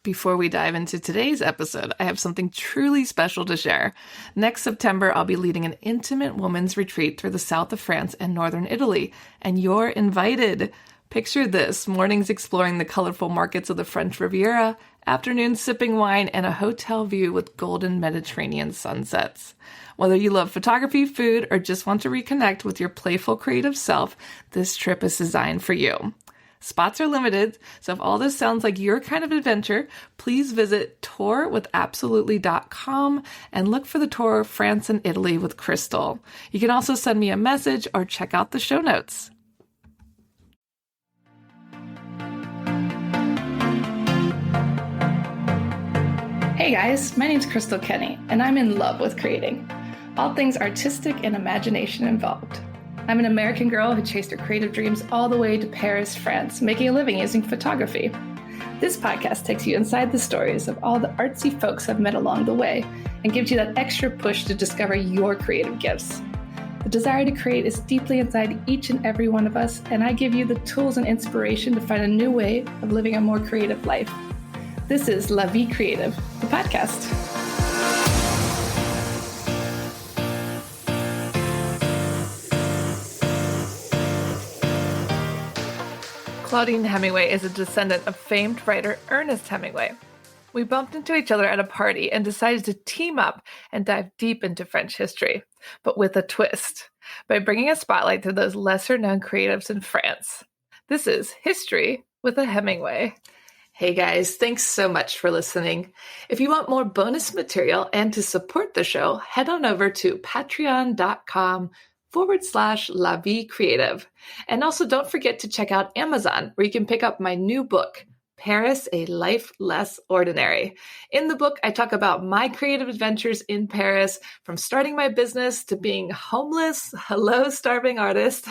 Before we dive into today's episode, I have something truly special to share. Next September, I'll be leading an intimate women's retreat through the south of France and northern Italy, and you're invited. Picture this: mornings exploring the colorful markets of the French Riviera, afternoons sipping wine, and a hotel view with golden Mediterranean sunsets. Whether you love photography, food, or just want to reconnect with your playful creative self, this trip is designed for you. Spots are limited, so if all this sounds like your kind of adventure, please visit tourwithabsolutely.com and look for the tour France and Italy with Crystal. You can also send me a message or check out the show notes. Hey guys, my name's Crystal Kenny, and I'm in love with creating. All things artistic and imagination involved. I'm an American girl who chased her creative dreams all the way to Paris, France, making a living using photography. This podcast takes you inside the stories of all the artsy folks I've met along the way and gives you that extra push to discover your creative gifts. The desire to create is deeply inside each and every one of us, and I give you the tools and inspiration to find a new way of living a more creative life. This is La Vie Creative, the podcast. Claudine Hemingway is a descendant of famed writer Ernest Hemingway. We bumped into each other at a party and decided to team up and dive deep into French history, but with a twist, by bringing a spotlight to those lesser-known creatives in France. This is History with a Hemingway. Hey guys, thanks so much for listening. If you want more bonus material and to support the show, head on over to patreon.com/La Vie Creative. And also don't forget to check out Amazon, where you can pick up my new book, Paris, A Life Less Ordinary. In the book, I talk about my creative adventures in Paris, from starting my business to being homeless, hello, starving artist,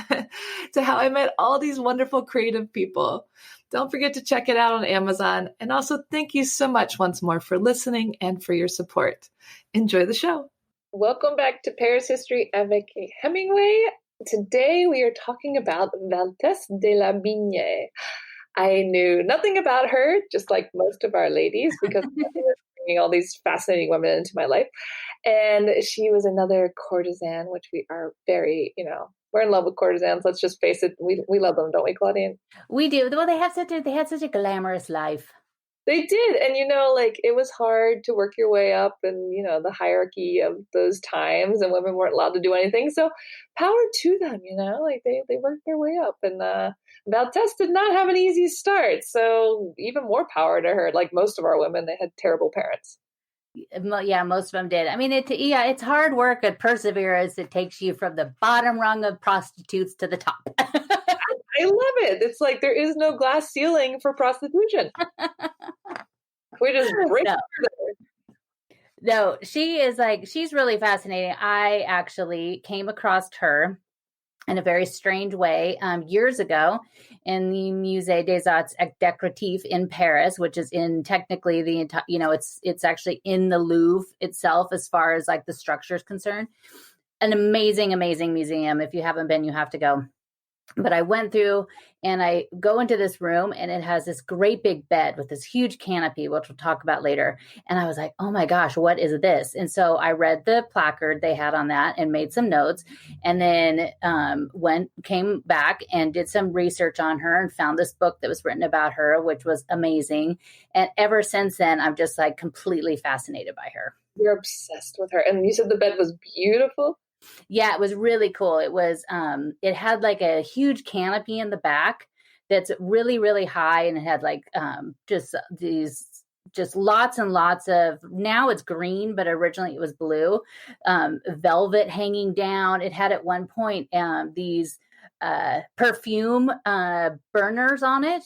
to how I met all these wonderful creative people. Don't forget to check it out on Amazon. And also thank you so much once more for listening and for your support. Enjoy the show. Welcome back to Paris History Avec Hemingway. Today we are talking about Valtesse de la Bigne. I knew nothing about her, just like most of our ladies, because I was bringing all these fascinating women into my life. And she was another courtesan, which we are very, we're in love with courtesans. Let's just face it. We love them, don't we, Claudine? We do. Well, they had such a glamorous life. They did. And, it was hard to work your way up and, the hierarchy of those times, and women weren't allowed to do anything. So power to them, they worked their way up. And Valtesse did not have an easy start. So even more power to her. Like most of our women, they had terrible parents. Yeah, most of them did. I mean, it's hard work and perseverance. It takes you from the bottom rung of prostitutes to the top. I love it. It's like there is no glass ceiling for prostitution. We just break No, she's really fascinating. I actually came across her in a very strange way years ago in the Musée des Arts Décoratifs in Paris, which is in technically the entire, it's actually in the Louvre itself as far as like the structure is concerned. An amazing, amazing museum. If you haven't been, you have to go. But I went through and I go into this room and it has this great big bed with this huge canopy, which we'll talk about later. And I was like, oh my gosh, what is this? And so I read the placard they had on that and made some notes, and then came back and did some research on her and found this book that was written about her, which was amazing. And ever since then, I'm just like completely fascinated by her. You're obsessed with her. And you said the bed was beautiful. Yeah, it was really cool. It was, it had like a huge canopy in the back that's really, really high. And it had like, just lots and lots of, now it's green, but originally it was blue, velvet hanging down. It had at one point, these, perfume, burners on it.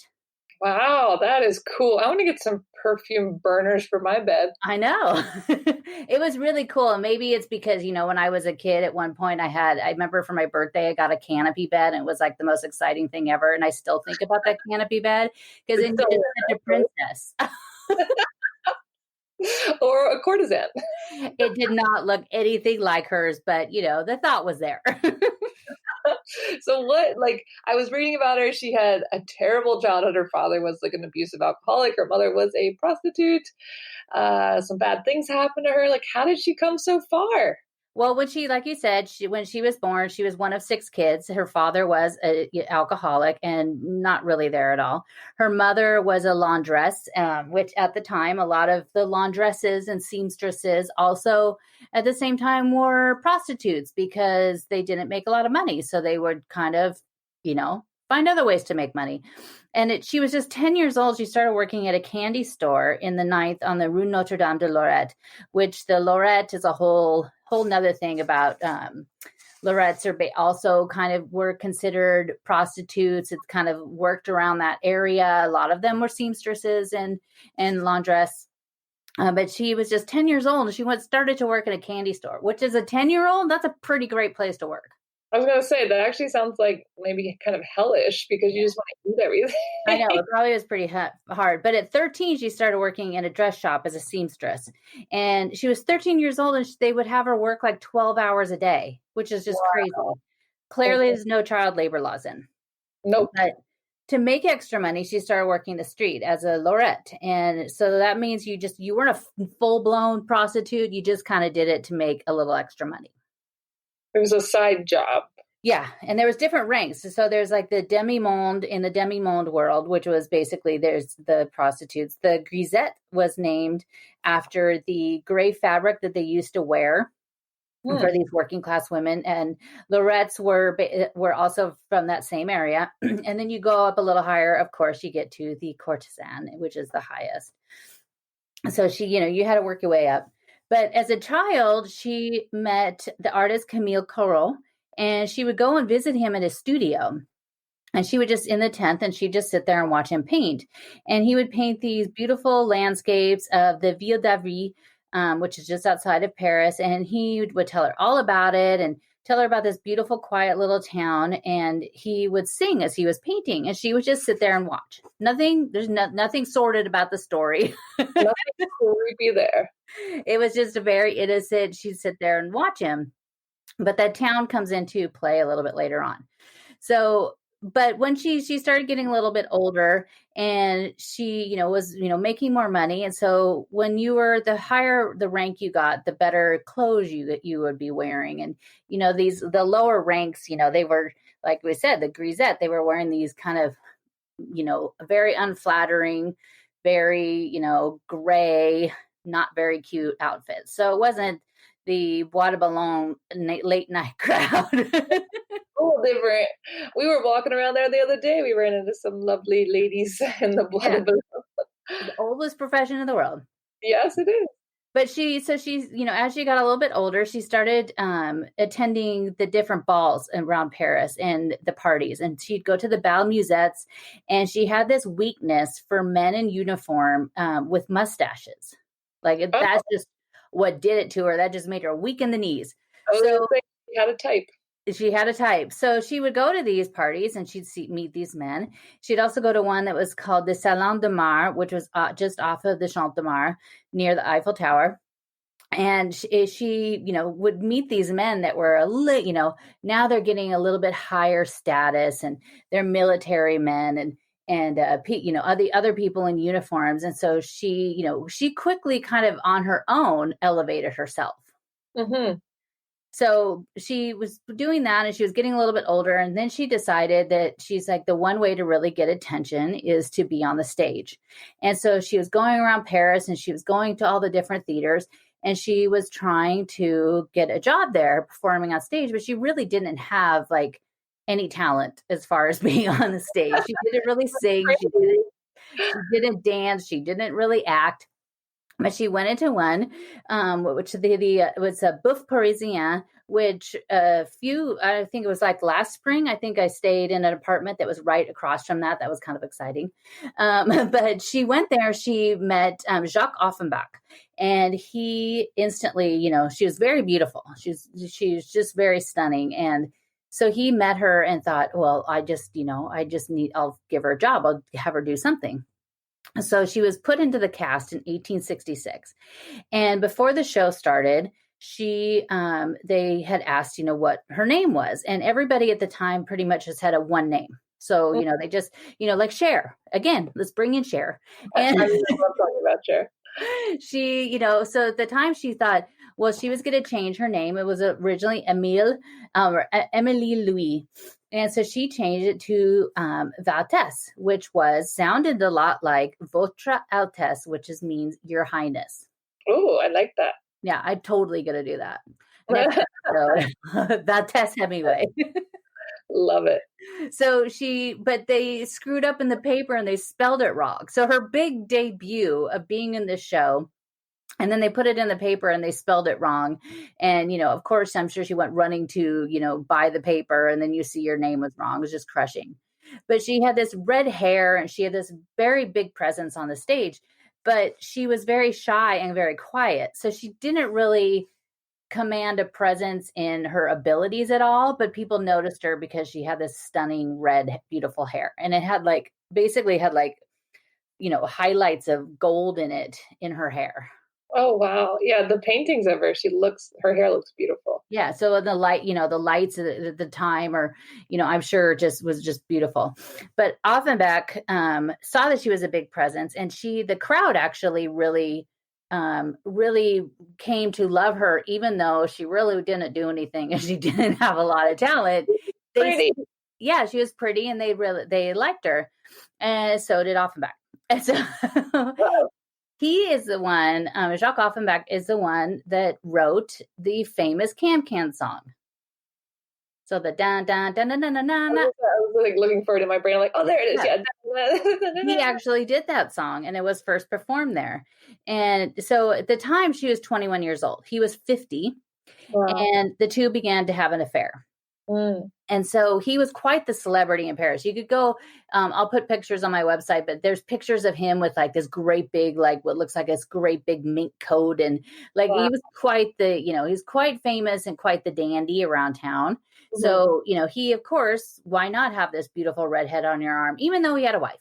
Wow, that is cool. I want to get some perfume burners for my bed. I know. It was really cool. And maybe it's because, when I was a kid at one point, I remember for my birthday, I got a canopy bed, and it was like the most exciting thing ever. And I still think about that canopy bed because it's such a princess. Or a courtesan. It did not look anything like hers, but the thought was there. So what, like, I was reading about her. She had a terrible childhood. Her father was like an abusive alcoholic. Her mother was a prostitute. Some bad things happened to her. Like, how did she come so far? Well, when she, like you said, when she was born, she was one of 6 kids. Her father was an alcoholic and not really there at all. Her mother was a laundress, which at the time, a lot of the laundresses and seamstresses also at the same time were prostitutes because they didn't make a lot of money. So they would kind of, find other ways to make money. And she was just 10 years old. She started working at a candy store in the 9th on the Rue Notre Dame de Lorette, which the Lorette is a whole nother thing about. Lorettes are also kind of were considered prostitutes. It's kind of worked around that area. A lot of them were seamstresses and laundress. But she was just 10 years old and she started to work in a candy store, which is a 10-year-old. That's a pretty great place to work. I was going to say, that actually sounds like maybe kind of hellish because you just want to eat everything. I know, it probably was pretty hard. But at 13, she started working in a dress shop as a seamstress. And she was 13 years old and they would have her work like 12 hours a day, which is just crazy. Clearly, there's no child labor laws in. Nope. But to make extra money, she started working the street as a lorette. And so that means you weren't a full-blown prostitute. You just kind of did it to make a little extra money. It was a side job. Yeah. And there was different ranks. So there's like the demi-monde in the demi-monde world, which was basically there's the prostitutes. The grisette was named after the gray fabric that they used to wear for these working class women. And lorettes were also from that same area. And then you go up a little higher. Of course, you get to the courtesan, which is the highest. So you had to work your way up. But as a child, she met the artist Camille Corot, and she would go and visit him at his studio. And she would just in the 10th, and she'd just sit there and watch him paint. And he would paint these beautiful landscapes of the Ville d'Avray, which is just outside of Paris. And he would tell her all about it and tell her about this beautiful, quiet little town. And he would sing as he was painting, and she would just sit there and watch. There's nothing sordid about the story. Nothing creepy there. It was just a very innocent, she'd sit there and watch him. But that town comes into play a little bit later on. So, but when she started getting a little bit older and she, was, making more money. And so when the higher the rank you got, the better clothes you would be wearing. And, the lower ranks, they were, like we said, the grisette, they were wearing these kind of, very unflattering, very, gray, not very cute outfits. So it wasn't the Bois de Boulogne late night crowd. Oh, different. We were walking around there the other day. We ran into some lovely ladies in the Bois de Boulogne. The oldest profession in the world. Yes, it is. But she's, as she got a little bit older, she started attending the different balls around Paris and the parties. And she'd go to the bal musettes, and she had this weakness for men in uniform with mustaches. That's just what did it to her. That just made her weak in the knees. So she had a type. She had a type. So she would go to these parties and she'd meet these men. She'd also go to one that was called the Salon de Mar, which was just off of the Champ de Mars near the Eiffel Tower. And she would meet these men that were now they're getting a little bit higher status, and they're military men and the other people in uniforms. And so she quickly kind of on her own elevated herself. Mm-hmm. So she was doing that, and she was getting a little bit older. And then she decided that she's like, the one way to really get attention is to be on the stage. And so she was going around Paris, and she was going to all the different theaters, and she was trying to get a job there performing on stage, but she really didn't have any talent as far as being on the stage. She didn't really sing. She didn't dance. She didn't really act. But she went into one, which was a Bouffe Parisien, which I think it was like last spring. I think I stayed in an apartment that was right across from that. That was kind of exciting. But she went there. She met Jacques Offenbach, and he instantly, she was very beautiful. She's just very stunning. And so he met her and thought, well, I'll give her a job. I'll have her do something. So she was put into the cast in 1866. And before the show started, they had asked, what her name was. And everybody at the time pretty much just had a one name. So, they just, like Cher. Again, let's bring in Cher. And I love talking about Cher. so at the time she thought, well, she was going to change her name. It was originally Emily Louis. And so she changed it to Valtesse, which sounded a lot like Votre Altesse, which means Your Highness. Oh, I like that. Yeah, I'm totally going to do that. Next episode, Valtesse Hemingway. Love it. So but they screwed up in the paper and they spelled it wrong. So her big debut of being in this show, and then they put it in the paper and they spelled it wrong. And, of course, I'm sure she went running to, buy the paper, and then you see your name was wrong. It was just crushing. But she had this red hair and she had this very big presence on the stage, but she was very shy and very quiet. So she didn't really command a presence in her abilities at all, but people noticed her because she had this stunning red, beautiful hair. And it had basically had highlights of gold in it in her hair. Oh, wow. Yeah, the paintings of her, her hair looks beautiful. Yeah, so the lights at the time, or, I'm sure was just beautiful. But Offenbach saw that she was a big presence, and the crowd actually really came to love her, even though she really didn't do anything and she didn't have a lot of talent. Pretty. Yeah, she was pretty, and they liked her, and so did Offenbach. And so he is the one, Jacques Offenbach is the one that wrote the famous Can song. So the dun dun dun dun dun dun dun. I was looking for it in my brain. I'm like, oh, there it is. Yeah. He actually did that song, and it was first performed there. And so at the time, she was 21 years old. He was 50. Wow. And the two began to have an affair. And so he was quite the celebrity in Paris. You could go, I'll put pictures on my website, but there's pictures of him with this great big, what looks like this great big mink coat. And wow. He was quite he's quite famous and quite the dandy around town. Mm-hmm. So, he, of course, why not have this beautiful redhead on your arm, even though he had a wife?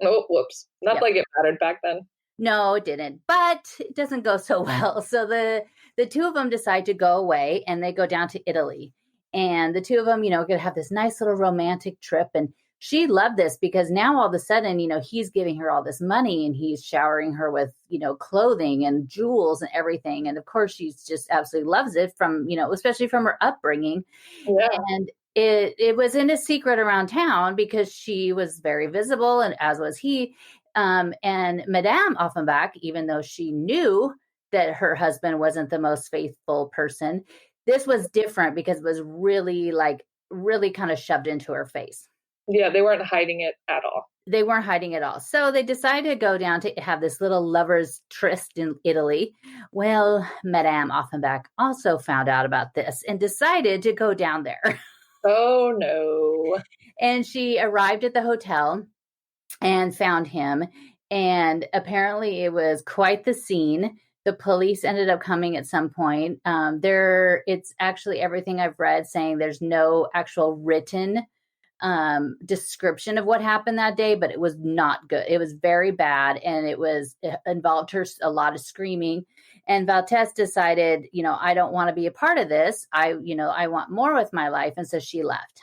Oh, whoops. Not like it mattered back then. No, it didn't, but it doesn't go so well. So the two of them decide to go away, and they go down to Italy. And the two of them, going to have this nice little romantic trip. And she loved this because now all of a sudden, he's giving her all this money, and he's showering her with, clothing and jewels and everything. And of course, she's just absolutely loves it from, especially from her upbringing. Yeah. And it was in a secret around town because she was very visible, and as was he. And Madame Offenbach, even though she knew that her husband wasn't the most faithful person, this was different because it was really kind of shoved into her face. Yeah, they weren't hiding it at all. They weren't hiding it all. So they decided to go down to have this little lovers tryst in Italy. Well, Madame Offenbach also found out about this and decided to go down there. Oh, no. And she arrived at the hotel and found him. And apparently it was quite the scene. The police ended up coming at some point. It's actually everything I've read saying there's no actual written description of what happened that day, but it was not good. It was very bad, and it involved her a lot of screaming. And Valtesse decided, I don't want to be a part of this. I want more with my life, and so she left.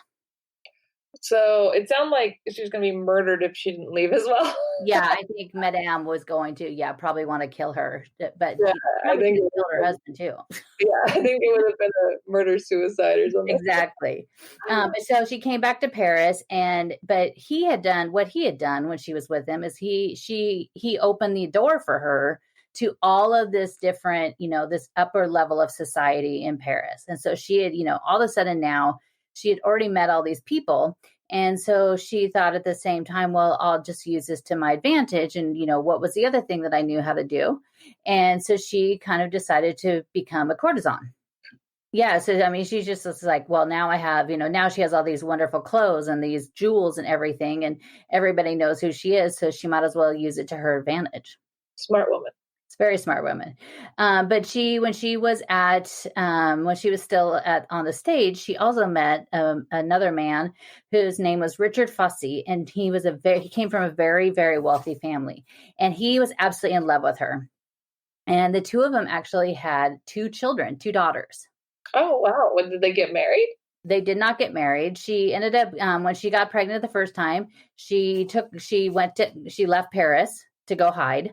So it sounded like she was going to be murdered if she didn't leave as well. Yeah, I think Madame was going to, probably want to kill her. But yeah, I think she killed her husband too. Yeah, I think it would have been a murder-suicide or something. Exactly. So she came back to Paris, but he had done what he had done when she was with him is he opened the door for her to all of this different, this upper level of society in Paris. And so she had, all of a sudden now, she had already met all these people. And so she thought at the same time, well, I'll just use this to my advantage. And, what was the other thing that I knew how to do? And so she kind of decided to become a courtesan. Yeah. So, she's just like, well, now I have, now she has all these wonderful clothes and these jewels and everything. And everybody knows who she is. So she might as well use it to her advantage. Smart woman. Very smart woman. But when she was still on the stage, she also met another man whose name was Richard Fossey, and he came from a very, very wealthy family, and he was absolutely in love with her. And the two of them actually had two children, two daughters. Oh, wow. When did they get married? They did not get married. She ended up, when she got pregnant the first time, she left Paris to go hide.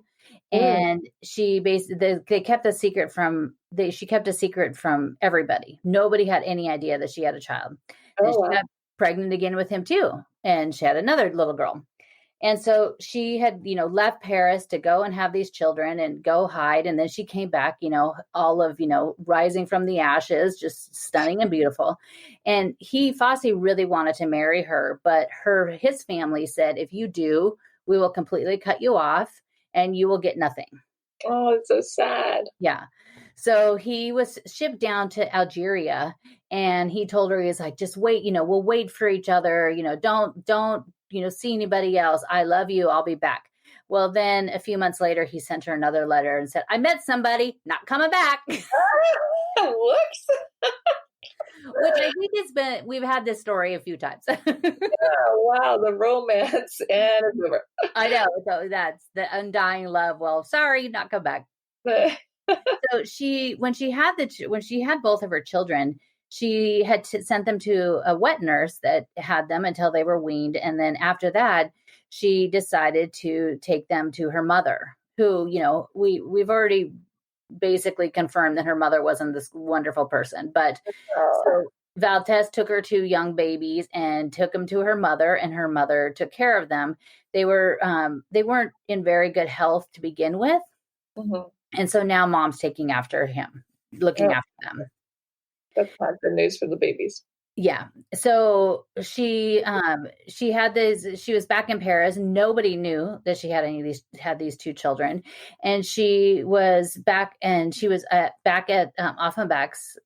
And she basically, they kept a secret she kept a secret from everybody. Nobody had any idea that she had a child. And she got pregnant again with him too. And she had another little girl. And so she had, left Paris to go and have these children and go hide. And then she came back, all of, rising from the ashes, just stunning and beautiful. And Fosse really wanted to marry her, but his family said, if you do, we will completely cut you off and you will get nothing. Oh, it's so sad. Yeah. So he was shipped down to Algeria, and he told her, he was like, just wait, we'll wait for each other. Don't, see anybody else. I love you. I'll be back. Well, then a few months later, he sent her another letter and said, I met somebody, not coming back. Whoops. Which I think we've had this story a few times. Wow, the romance, and it's over. I know. So that's the undying love. Well, sorry, not come back. So when she had both of her children, she had sent them to a wet nurse that had them until they were weaned. And then after that, she decided to take them to her mother, who, we've already basically confirmed that her mother wasn't this wonderful person. But so Valtesse took her two young babies and took them to her mother, and her mother took care of them. They weren't in very good health to begin with. Mm-hmm. And so now mom's taking after him, looking after them. That's not good news for the babies. Yeah. So she was back in Paris. Nobody knew that she had these two children. And she was back, and she was back at Offenbach's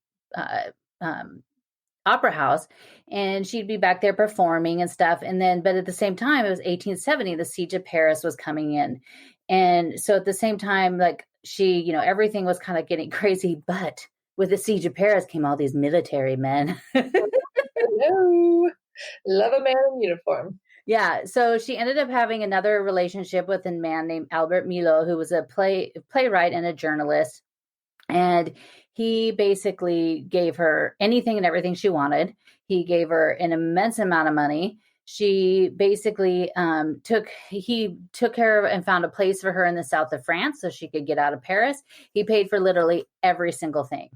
opera house, and she'd be back there performing and stuff. And then, but at the same time, it was 1870, the siege of Paris was coming in. And so at the same time, like she, everything was kind of getting crazy, but with the siege of Paris came all these military men. Hello. Love a man in uniform. Yeah. So she ended up having another relationship with a man named Albert Milo, who was a playwright and a journalist. And he basically gave her anything and everything she wanted. He gave her an immense amount of money. She basically he took care of and found a place for her in the south of France so she could get out of Paris. He paid for literally every single thing.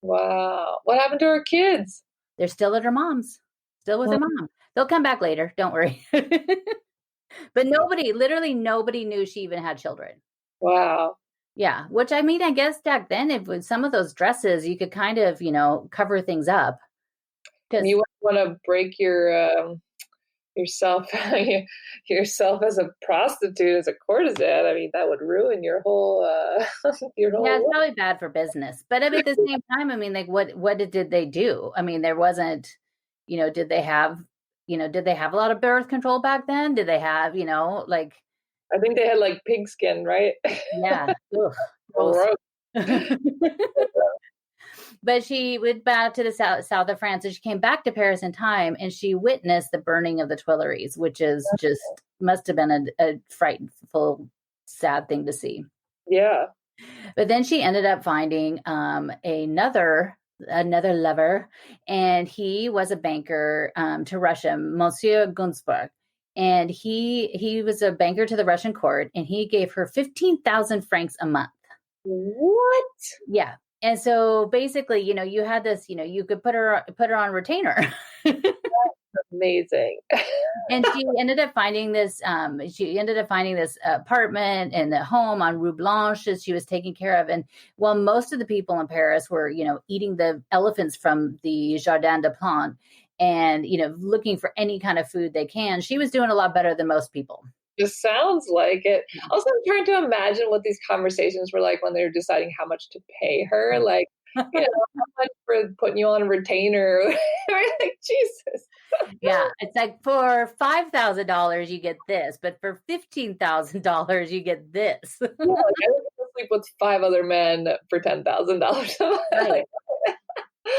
Wow. What happened to her kids? They're still at her mom's, still with her mom. They'll come back later. Don't worry. But literally nobody knew she even had children. Wow. Yeah. Which, I mean, I guess back then, if with some of those dresses, you could kind of, cover things up. You want to break yourself as a prostitute, as a courtesan. I mean, that would ruin your whole Yeah, it's probably bad for business. But I mean, at the same time, I mean, like, what did they do? I mean, there wasn't, did they have a lot of birth control back then? Did they have, like, I think they had like pigskin, right? Yeah. But she went back to the south of France, and she came back to Paris in time, and she witnessed the burning of the Tuileries, which is just must have been a frightful, sad thing to see. Yeah. But then she ended up finding another lover, and he was a banker to Russia, Monsieur Günzburg. And he was a banker to the Russian court, and he gave her 15,000 francs a month. What? Yeah. And so basically, you had this, you could put her on retainer. That's amazing. And she ended up finding this apartment and a home on Rue Blanche that she was taking care of. And while most of the people in Paris were, eating the elephants from the Jardin des Plantes and, looking for any kind of food they can, she was doing a lot better than most people. Just sounds like it. Also, I'm trying to imagine what these conversations were like when they were deciding how much to pay her. Like, how much for putting you on a retainer? Like, Jesus. Yeah, it's like for $5,000 you get this, but for $15,000 you get this. Yeah, like, I would sleep with 5 other men for $10,000. Right.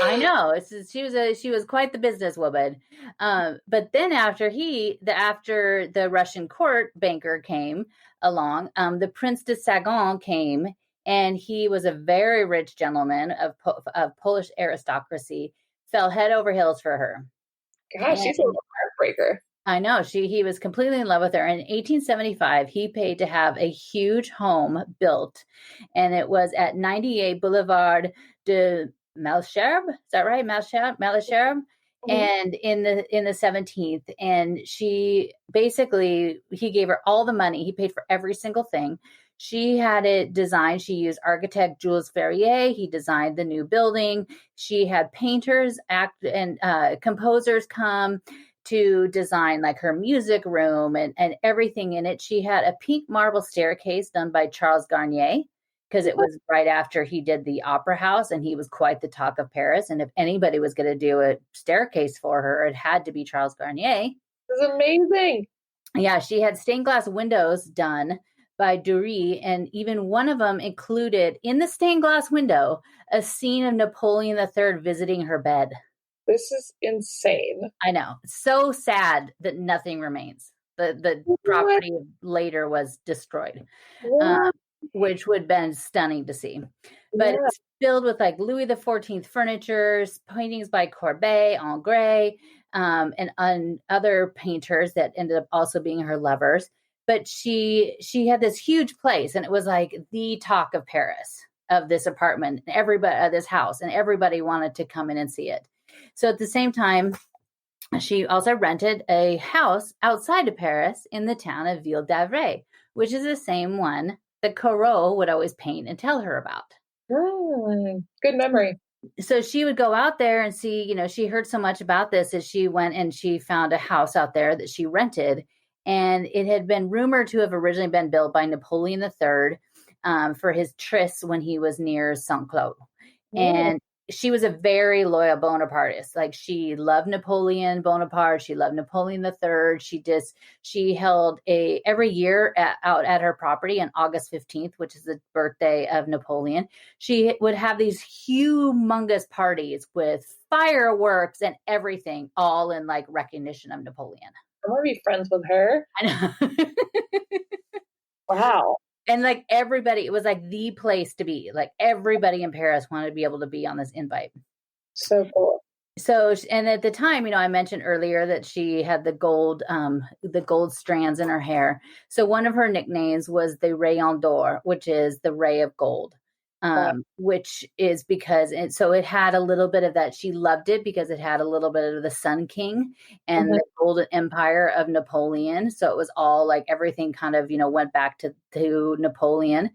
I know. She was quite the businesswoman. But then after the Russian court banker came along, the Prince de Sagan came, And he was a very rich gentleman of Polish aristocracy, fell head over heels for her. Gosh, she's a little heartbreaker. I know. He was completely in love with her. In 1875, he paid to have a huge home built, and it was at 98 Boulevard de Malesherbes. Is that right? Malesherbes. And in the 17th, and he gave her all the money. He paid for every single thing. She had it designed. She used architect Jules Ferrier. He designed the new building. She had painters and composers come to design like her music room and everything in it. She had a pink marble staircase done by Charles Garnier, because it was right after he did the Opera House, and he was quite the talk of Paris. And if anybody was going to do a staircase for her, it had to be Charles Garnier. This is amazing. Yeah, she had stained glass windows done by Dury, and even one of them included in the stained glass window a scene of Napoleon III visiting her bed. This is insane. I know. It's so sad that nothing remains. The property later was destroyed, which would have been stunning to see. But it's filled with like Louis XIV furniture, paintings by Courbet, Ingres, and other painters that ended up also being her lovers. But she had this huge place, and it was like the talk of Paris, of this apartment, and everybody, this house, and everybody wanted to come in and see it. So at the same time, she also rented a house outside of Paris in the town of Ville d'Avray, which is the same one that Corot would always paint and tell her about. Good memory. So she would go out there and see, she heard so much about this that she went and she found a house out there that she rented. And it had been rumored to have originally been built by Napoleon III for his tryst when he was near Saint-Cloud. And she was a very loyal Bonapartist. Like, she loved Napoleon Bonaparte. She loved Napoleon III. She held every year out at her property on August 15th, which is the birthday of Napoleon. She would have these humongous parties with fireworks and everything, all in like recognition of Napoleon. I want to be friends with her. I know. Wow. And like everybody, it was like the place to be. Like everybody in Paris wanted to be able to be on this invite. So cool. So, and at the time, I mentioned earlier that she had the gold strands in her hair. So one of her nicknames was the Rayon d'Or, which is the ray of gold. Which is because it had a little bit of that. She loved it because it had a little bit of the Sun King and the Golden Empire of Napoleon. So it was all like everything kind of, went back to Napoleon.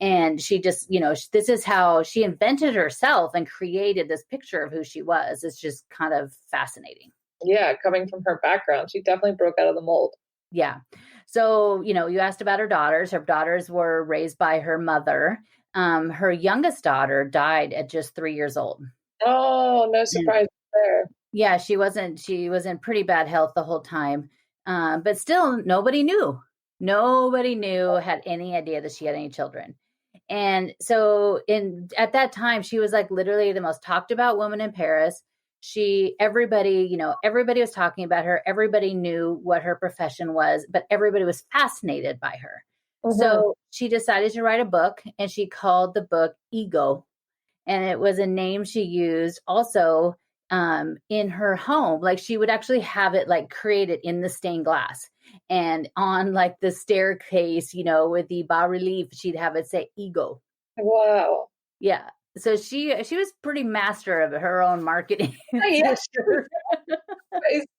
And she just, this is how she invented herself and created this picture of who she was. It's just kind of fascinating. Yeah, coming from her background, she definitely broke out of the mold. Yeah. So, you asked about her daughters. Her daughters were raised by her mother. Her youngest daughter died at just 3 years old. Oh, no surprise there. Yeah, she was in pretty bad health the whole time. But still, nobody knew. Nobody had any idea that she had any children. And so at that time, she was like literally the most talked about woman in Paris. Everybody was talking about her. Everybody knew what her profession was, but everybody was fascinated by her. So she decided to write a book, and she called the book Ego. And it was a name she used also in her home. Like, she would actually have it like created in the stained glass, and on like the staircase, with the bas relief, she'd have it say Ego. Wow. Yeah. So she was pretty master of her own marketing. Yes.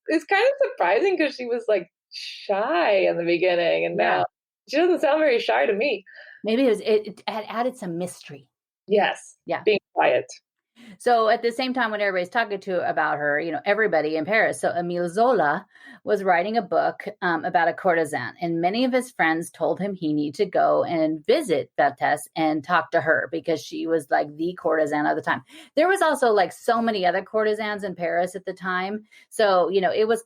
It's kind of surprising because she was like shy in the beginning, and now she doesn't sound very shy to me. Maybe it had added some mystery. Yes. Yeah. Being quiet. So at the same time, when everybody's talking about her, everybody in Paris. So Émile Zola was writing a book about a courtesan, and many of his friends told him he needed to go and visit Valtesse and talk to her because she was like the courtesan of the time. There was also like so many other courtesans in Paris at the time. So, it was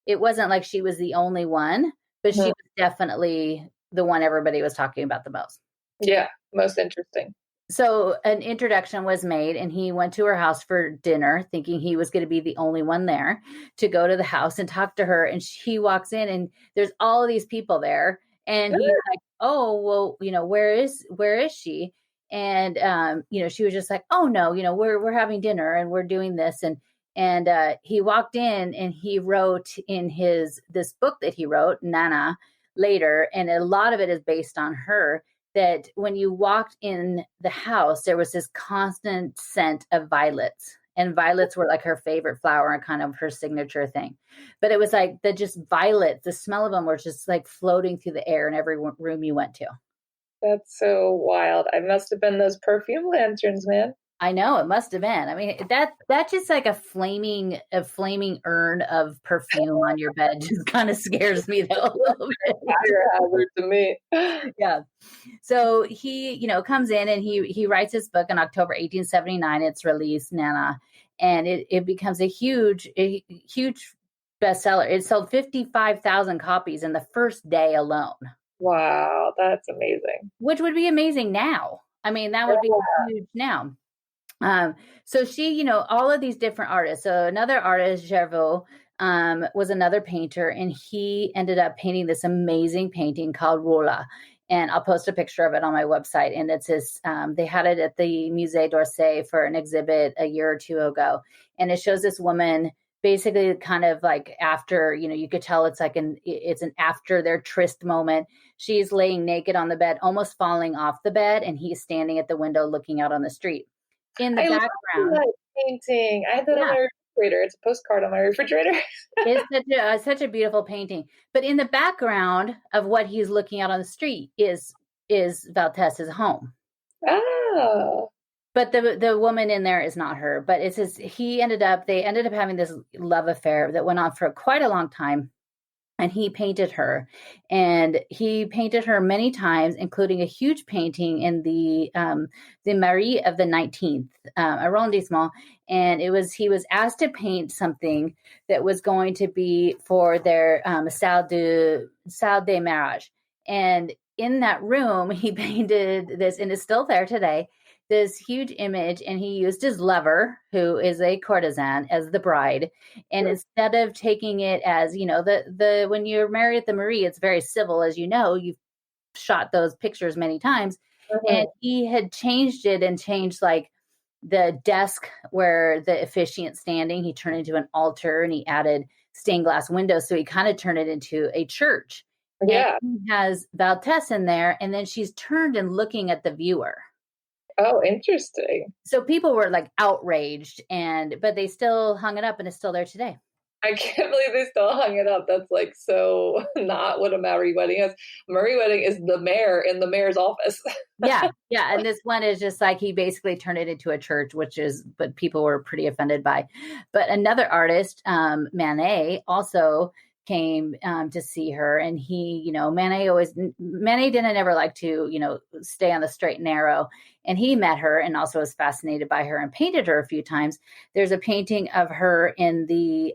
it wasn't like she was the only one, but she was definitely the one everybody was talking about the most. Yeah, most interesting. So an introduction was made, and he went to her house for dinner, thinking he was going to be the only one there, to go to the house and talk to her. And he walks in, and there's all of these people there. And he's like, oh, well, where is she? And, she was just like, oh no, we're having dinner and we're doing this. And he walked in and he wrote in this book that he wrote, Nana, later. And a lot of it is based on her, that when you walked in the house, there was this constant scent of violets. And violets were like her favorite flower and kind of her signature thing. But it was like just violets, the smell of them were just like floating through the air in every room you went to. That's so wild. I must have been those perfume lanterns, man. I know, it must have been. I mean, that's just like a flaming urn of perfume on your bed just kind of scares me though a little bit. Fire hazard to me. Yeah. So he, comes in and he writes his book in October 1879. It's released, Nana, and it becomes a huge bestseller. It sold 55,000 copies in the first day alone. Wow, that's amazing. Which would be amazing now. I mean, that would be huge now. So she, all of these different artists. So another artist, Gervaux, was another painter, and he ended up painting this amazing painting called Rola. And I'll post a picture of it on my website. And it's this, they had it at the Musée d'Orsay for an exhibit a year or two ago. And it shows this woman basically kind of like after, you could tell it's like it's an after their tryst moment. She's laying naked on the bed, almost falling off the bed. And he's standing at the window looking out on the street. In the background, love that painting. I have that on my refrigerator. It's a postcard on my refrigerator. It's such a beautiful painting. But in the background of what he's looking out on the street is Valtesse's home. Oh. But the woman in there is not her. But it's they ended up having this love affair that went on for quite a long time. And he painted her, and he painted her many times, including a huge painting in the Marie of the 19th arrondissement. And he was asked to paint something that was going to be for their salle de mariage. And in that room, he painted this, and it's still there today, this huge image, and he used his lover, who is a courtesan, as the bride. And instead of taking it as, the when you're married at the Marie, it's very civil, as you've shot those pictures many times. Mm-hmm. And he had changed it and changed like the desk where the officiant's standing, he turned into an altar, and he added stained glass windows. So he kind of turned it into a church. Yeah. And he has Valtesse in there, and then she's turned and looking at the viewer. Oh, interesting. So people were like outraged, but they still hung it up, and it's still there today. I can't believe they still hung it up. That's like so not what a Marie wedding is. Marie wedding is the mayor in the mayor's office. Yeah. And this one is just like he basically turned it into a church, but people were pretty offended by. But another artist, Manet, also came to see her, and he, Manet didn't ever like to, stay on the straight and narrow, and he met her and also was fascinated by her and painted her a few times. There's a painting of her in the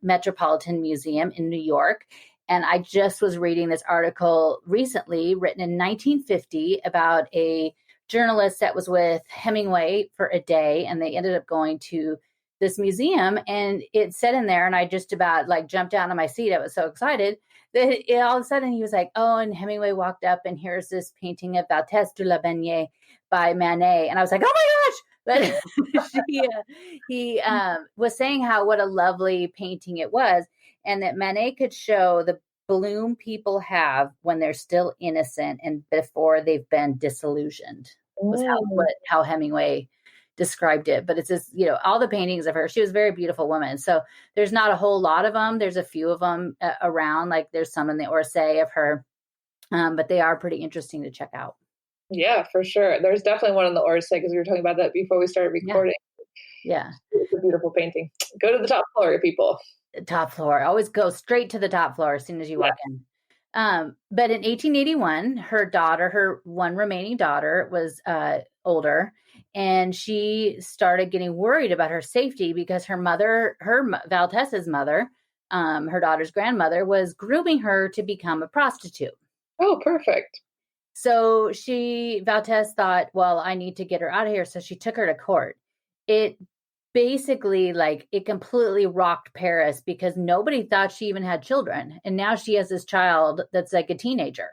Metropolitan Museum in New York. And I just was reading this article recently written in 1950 about a journalist that was with Hemingway for a day, and they ended up going to this museum, and it said in there, and I just about like jumped out of my seat. I was so excited that all of a sudden he was like, oh, and Hemingway walked up, and here's this painting of Valtesse de la Bigne by Manet. And I was like, oh my gosh. But he was saying what a lovely painting it was, and that Manet could show the bloom people have when they're still innocent and before they've been disillusioned. Was how Hemingway described it. But it's just, all the paintings of her, she was a very beautiful woman. So there's not a whole lot of them. There's a few of them around, like there's some in the Orsay of her, but they are pretty interesting to check out. Yeah, for sure. There's definitely one in the Orsay, because we were talking about that before we started recording. Yeah. It's a beautiful painting. Go to the top floor, people. Top floor. Always go straight to the top floor as soon as you walk in. But in 1881, her one remaining daughter was older, and she started getting worried about her safety because Valtesse's mother, her daughter's grandmother, was grooming her to become a prostitute. Oh, perfect. So Valtesse thought, well, I need to get her out of here. So she took her to court. It basically like it completely rocked Paris because nobody thought she even had children. And now she has this child that's like a teenager.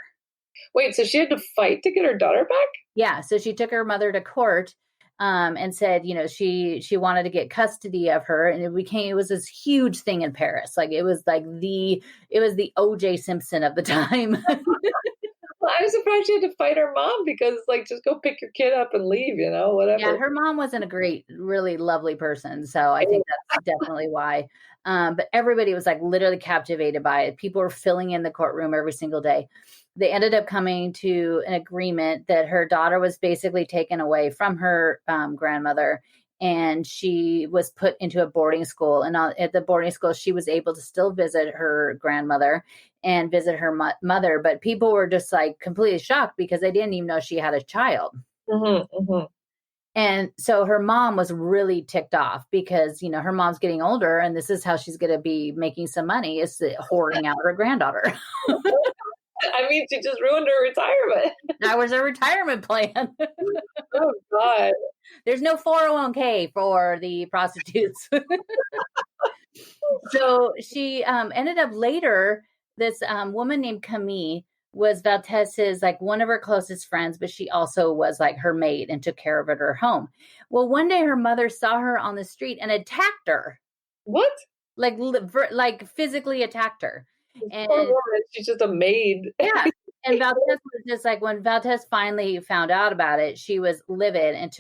Wait, so she had to fight to get her daughter back? Yeah. So she took her mother to court and said, she wanted to get custody of her. And it was this huge thing in Paris. Like it was the OJ Simpson of the time. Well, I was surprised she had to fight her mom because, like, just go pick your kid up and leave, whatever. Yeah, her mom wasn't a great, really lovely person. So I think that's definitely why. But everybody was like literally captivated by it. People were filling in the courtroom every single day. They ended up coming to an agreement that her daughter was basically taken away from her grandmother, and she was put into a boarding school. And at the boarding school, she was able to still visit her grandmother and visit her mother. But people were just like completely shocked because they didn't even know she had a child. Mm-hmm, mm-hmm. And so her mom was really ticked off because, her mom's getting older and this is how she's going to be making some money, is hoarding out her granddaughter. I mean, she just ruined her retirement. That was her retirement plan. Oh, God. There's no 401k for the prostitutes. So she ended up later, this woman named Camille was Valtesse's, like one of her closest friends, but she also was like her maid and took care of her at her home. Well, one day her mother saw her on the street and attacked her. What? Like physically attacked her. And poor woman, she's just a maid. Yeah. And Valtesse was just like, when Valtesse finally found out about it, she was livid and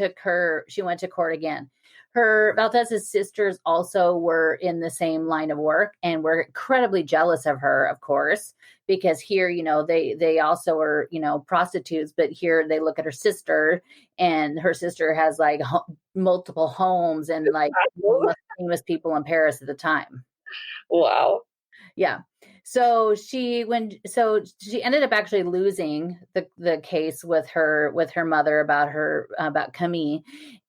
she went to court again. Valtesse's sisters also were in the same line of work and were incredibly jealous of her, of course, because here, they also were, prostitutes, but here they look at her sister and her sister has like multiple homes and like famous people in Paris at the time. Wow. Yeah. So she ended up actually losing the case with her mother about Camille.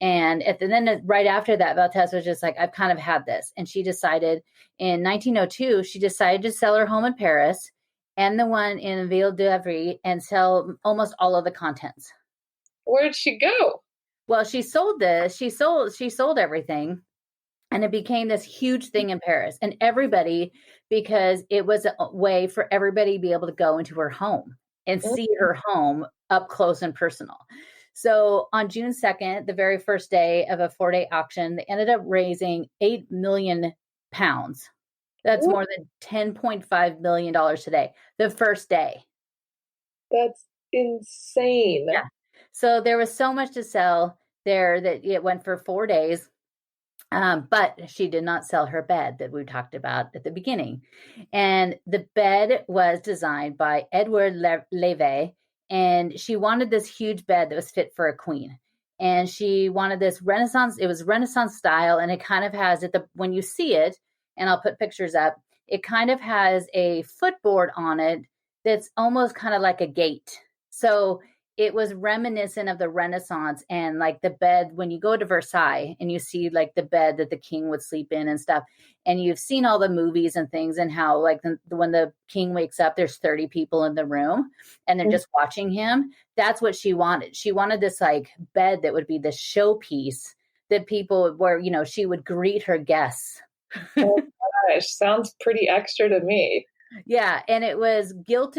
And then right after that, Valtesse was just like, I've kind of had this. And she decided in 1902, she decided to sell her home in Paris and the one in Ville d'Avray and sell almost all of the contents. Where'd she go? Well, she sold everything. And it became this huge thing in Paris. And everybody, because it was a way for everybody to be able to go into her home and see her home up close and personal. So on June 2nd, the very first day of a 4-day auction, they ended up raising £8 million. That's more than $10.5 million today. The first day. That's insane. Yeah. So there was so much to sell there that it went for 4 days. But she did not sell her bed that we talked about at the beginning. And the bed was designed by Edward Levy, and she wanted this huge bed that was fit for a queen. And she wanted this Renaissance, it was Renaissance style, and it kind of has when you see it, and I'll put pictures up, it kind of has a footboard on it that's almost kind of like a gate. So it was reminiscent of the Renaissance and like the bed when you go to Versailles and you see like the bed that the king would sleep in and stuff. And you've seen all the movies and things and how like when the king wakes up, there's 30 people in the room and they're just watching him. That's what she wanted. She wanted this like bed that would be the showpiece that people where, she would greet her guests. Oh gosh, sounds pretty extra to me. Yeah, and it was gilt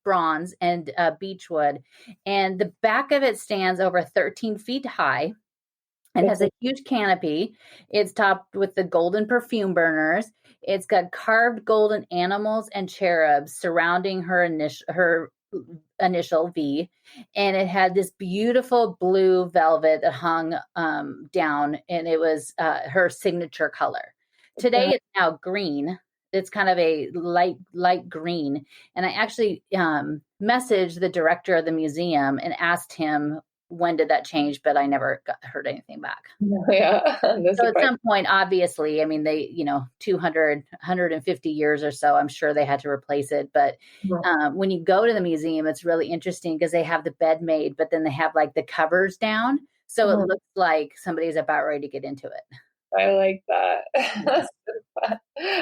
bronze and beechwood, and the back of it stands over 13 feet high and has a huge canopy. It's topped with the golden perfume burners. It's got carved golden animals and cherubs surrounding her initial V, and it had this beautiful blue velvet that hung down, and it was her signature color. Today it's now green. It's kind of a light green. And I actually messaged the director of the museum and asked him, when did that change? But I never heard anything back. Yeah. So at some point, obviously, I mean, they, 200, 150 years or so, I'm sure they had to replace it. But when you go to the museum, it's really interesting because they have the bed made, but then they have like the covers down. So it looks like somebody's about ready to get into it. I like that. That's so fun.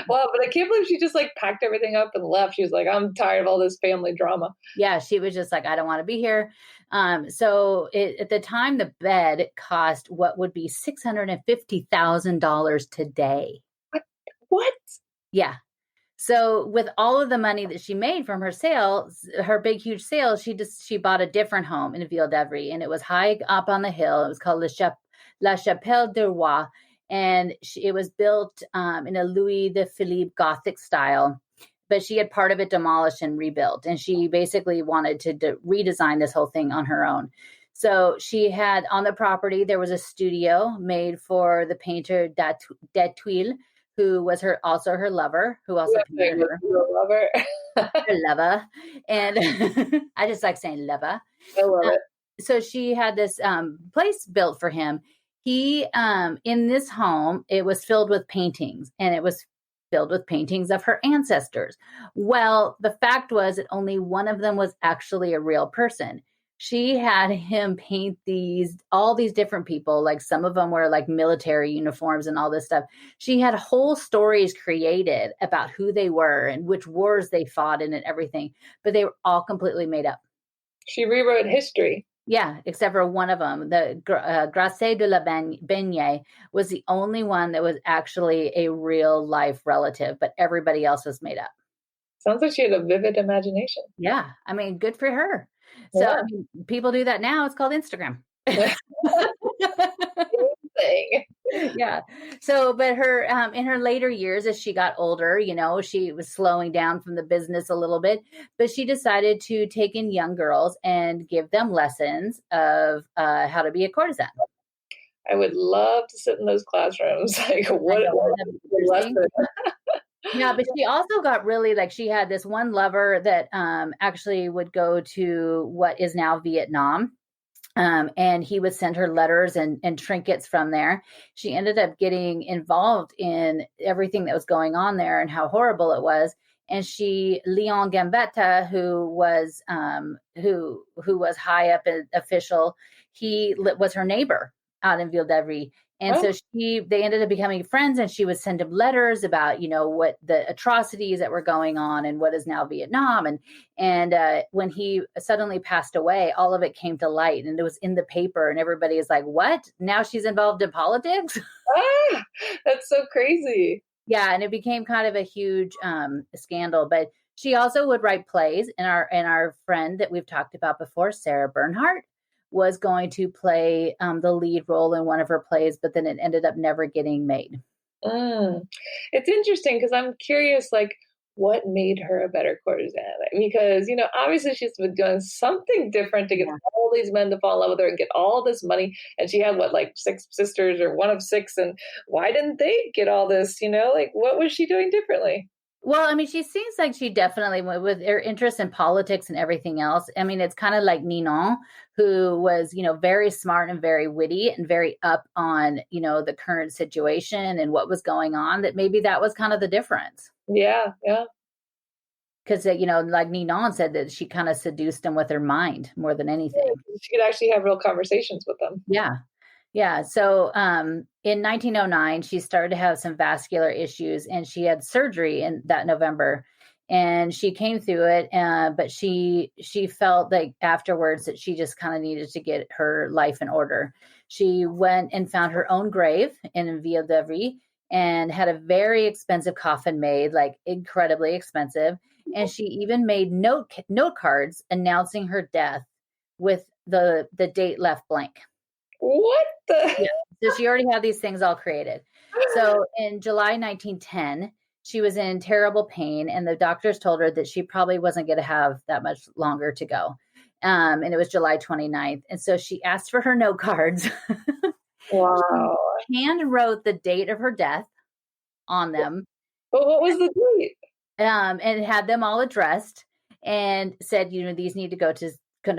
Wow, but I can't believe she just like packed everything up and left. She was like, I'm tired of all this family drama. Yeah, she was just like, I don't want to be here. At the time, the bed cost what would be $650,000 today. What? Yeah. So with all of the money that she made from her sales, her big, huge sales, she bought a different home in Ville d'Avray, and it was high up on the hill. It was called La Chapelle du Roi, and it was built in a Louis de Philippe Gothic style. But she had part of it demolished and rebuilt, and she basically wanted to redesign this whole thing on her own. So she had on the property, there was a studio made for the painter Datuil, who was also her lover, who also painted her. Lover. Her lover. And I just like saying lover. I love it. So she had this place built for him. He, in this home, it was filled with paintings, and it was filled with paintings of her ancestors. Well, the fact was that only one of them was actually a real person. She had him paint all these different people, like some of them were like military uniforms and all this stuff. She had whole stories created about who they were and which wars they fought in and everything, but they were all completely made up. She rewrote history. Yeah, except for one of them. The Grace de la Bigne was the only one that was actually a real life relative, but everybody else was made up. Sounds like she had a vivid imagination. Yeah, I mean, good for her. So Yeah. I mean, people do that now. It's called Instagram. Yeah. So, but her in her later years, as she got older, she was slowing down from the business a little bit, but she decided to take in young girls and give them lessons of how to be a courtesan. I would love to sit in those classrooms. Like, what lesson? Yeah, but she also got really she had this one lover that actually would go to what is now Vietnam. And he would send her letters and trinkets from there. She ended up getting involved in everything that was going on there and how horrible it was. And Leon Gambetta, who was high up official, he was her neighbor out in Ville d'Avray. And so they ended up becoming friends, and she would send him letters about, what the atrocities that were going on and what is now Vietnam. And when he suddenly passed away, all of it came to light, and it was in the paper, and everybody is like, what? Now she's involved in politics? That's so crazy. Yeah. And it became kind of a huge scandal, but she also would write plays, and our friend that we've talked about before, Sarah Bernhardt, was going to play the lead role in one of her plays, but then it ended up never getting made. It's interesting because I'm curious, what made her a better courtesan? Because, obviously she's been doing something different to get all these men to fall in love with her and get all this money. And she had, 6 sisters or one of 6. And why didn't they get all this, what was she doing differently? Well, I mean, she seems like she definitely, with her interest in politics and everything else, I mean, it's kind of like Ninon, who was, very smart and very witty and very up on, the current situation and what was going on, that maybe that was kind of the difference. Yeah, yeah. Because, like Ninon said, that she kind of seduced him with her mind more than anything. She could actually have real conversations with them. Yeah. Yeah. So in 1909, she started to have some vascular issues, and she had surgery in that November, and she came through it. But she felt like afterwards that she just kind of needed to get her life in order. She went and found her own grave in Ville d'Avray and had a very expensive coffin made, incredibly expensive. And she even made note cards announcing her death with the date left blank. What the? Yeah. So she already had these things all created. So in July 1910, she was in terrible pain, and the doctors told her that she probably wasn't going to have that much longer to go. And it was July 29th. And so she asked for her note cards. Wow. She hand wrote the date of her death on them. But what was the date? And had them all addressed and said, these need to go to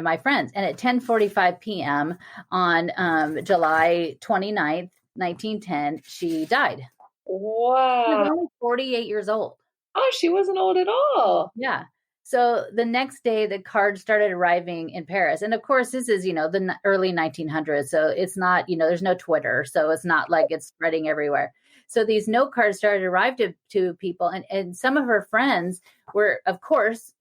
my friends. And at 10:45 p.m. on July 29th, 1910, she died. Wow. She was only 48 years old. Oh, she wasn't old at all. Yeah. So the next day, the cards started arriving in Paris. And of course, this is, the early 1900s. So it's not, there's no Twitter. So it's not like it's spreading everywhere. So these note cards started to arrive to people. And some of her friends were, of course,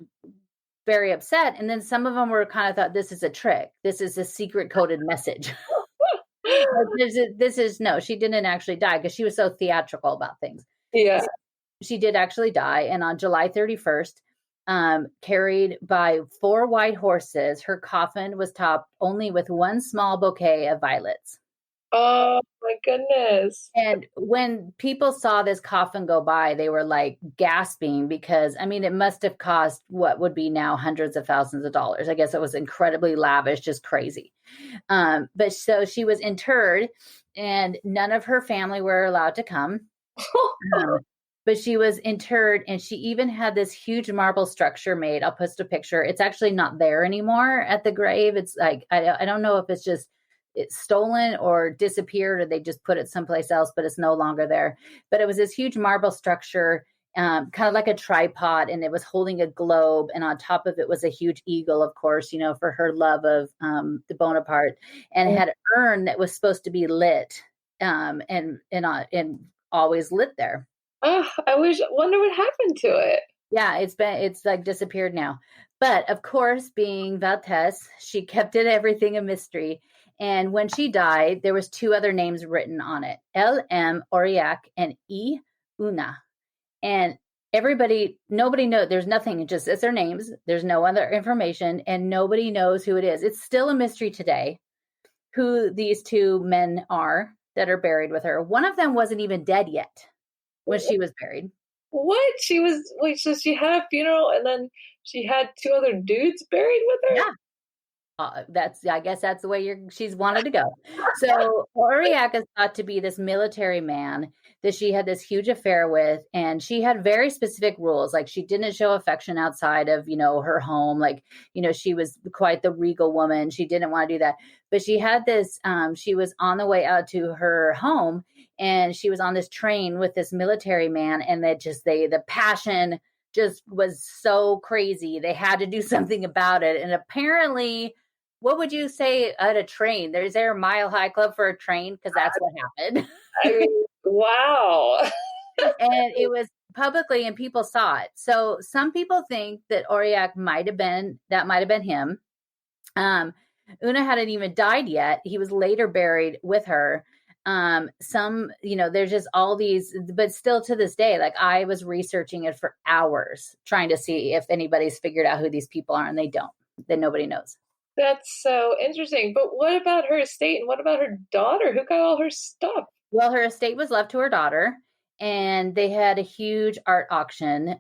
very upset. And then some of them were kind of thought, this is a trick. This is a secret coded message. No, she didn't actually die because she was so theatrical about things. Yeah. She did actually die. And on July 31st, carried by 4 white horses, her coffin was topped only with one small bouquet of violets. Oh my goodness. And when people saw this coffin go by, they were like gasping because, it must have cost what would be now hundreds of thousands of dollars. I guess it was incredibly lavish, just crazy. But so she was interred and none of her family were allowed to come. But she was interred and she even had this huge marble structure made. I'll post a picture. It's actually not there anymore at the grave. It's like, I don't know if it's stolen or disappeared or they just put it someplace else, but it's no longer there. But it was this huge marble structure, kind of like a tripod, and it was holding a globe. And on top of it was a huge eagle, of course, for her love of the Bonaparte, and had an urn that was supposed to be lit and always lit there. Oh, wonder what happened to it. Yeah, it's like disappeared now. But of course, being Valtesse, she kept everything a mystery. And when she died, there was 2 other names written on it, L.M. Aurillac and E. Una. And nobody knows, there's nothing, it's their names. There's no other information and nobody knows who it is. It's still a mystery today who these 2 men are that are buried with her. One of them wasn't even dead yet when she was buried. What? So she had a funeral and then she had 2 other dudes buried with her? Yeah. I guess that's the way she's wanted to go. So Aurillac is thought to be this military man that she had this huge affair with. And she had very specific rules. Like she didn't show affection outside of, her home. Like, she was quite the regal woman. She didn't want to do that. But she had this, she was on the way out to her home and she was on this train with this military man. And the passion just was so crazy. They had to do something about it. And apparently, what would you say at a train? Is there a Mile High Club for a train? Because that's what happened. Wow. And it was publicly and people saw it. So some people think that Aurillac might have been him. Una hadn't even died yet. He was later buried with her. There's just all these, but still to this day, like I was researching it for hours trying to see if anybody's figured out who these people are, and they don't. Then nobody knows. That's so interesting. But what about her estate and what about her daughter? Who got all her stuff? Well, her estate was left to her daughter and they had a huge art auction.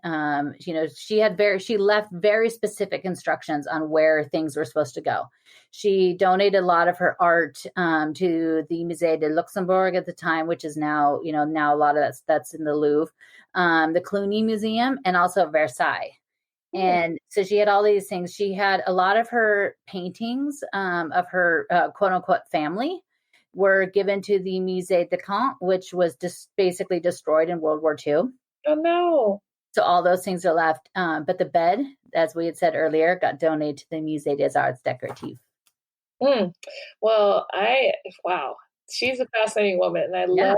She left very specific instructions on where things were supposed to go. She donated a lot of her art to the Musée de Luxembourg at the time, which is now, now a lot of that's in the Louvre, the Cluny Museum, and also Versailles. And so she had all these things. She had a lot of her paintings of her quote unquote family were given to the Musée de Caen, which was just basically destroyed in World War II. Oh no. So all those things are left. But the bed, as we had said earlier, got donated to the Musée des Arts Décoratifs. Well, wow. She's a fascinating woman. And I love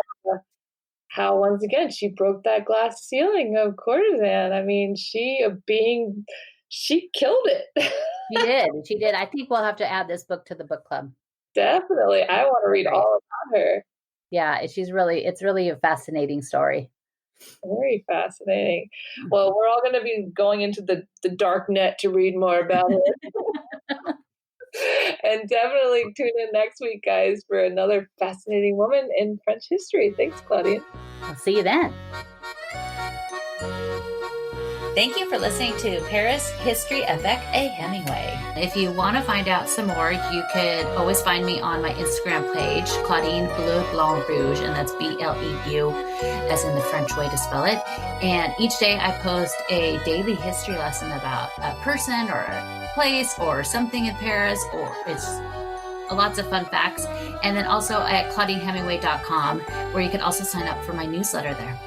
how, once again, she broke that glass ceiling of courtesan. I mean, she killed it. She did. I think we'll have to add this book to the book club. Definitely. I want to read all about her. Yeah, it's really a fascinating story. Very fascinating. Well, we're all going to be going into the dark net to read more about it. And definitely tune in next week, guys, for another fascinating woman in French history. Thanks, Claudine. I'll see you then. Thank you for listening to Paris History Avec a Hemingway. If you want to find out some more, you could always find me on my Instagram page, Claudine Bleu Blanc Rouge, and that's BLEU, as in the French way to spell it. And each day I post a daily history lesson about a person or a place or something in Paris, or it's lots of fun facts. And then also at ClaudineHemingway.com, where you can also sign up for my newsletter there.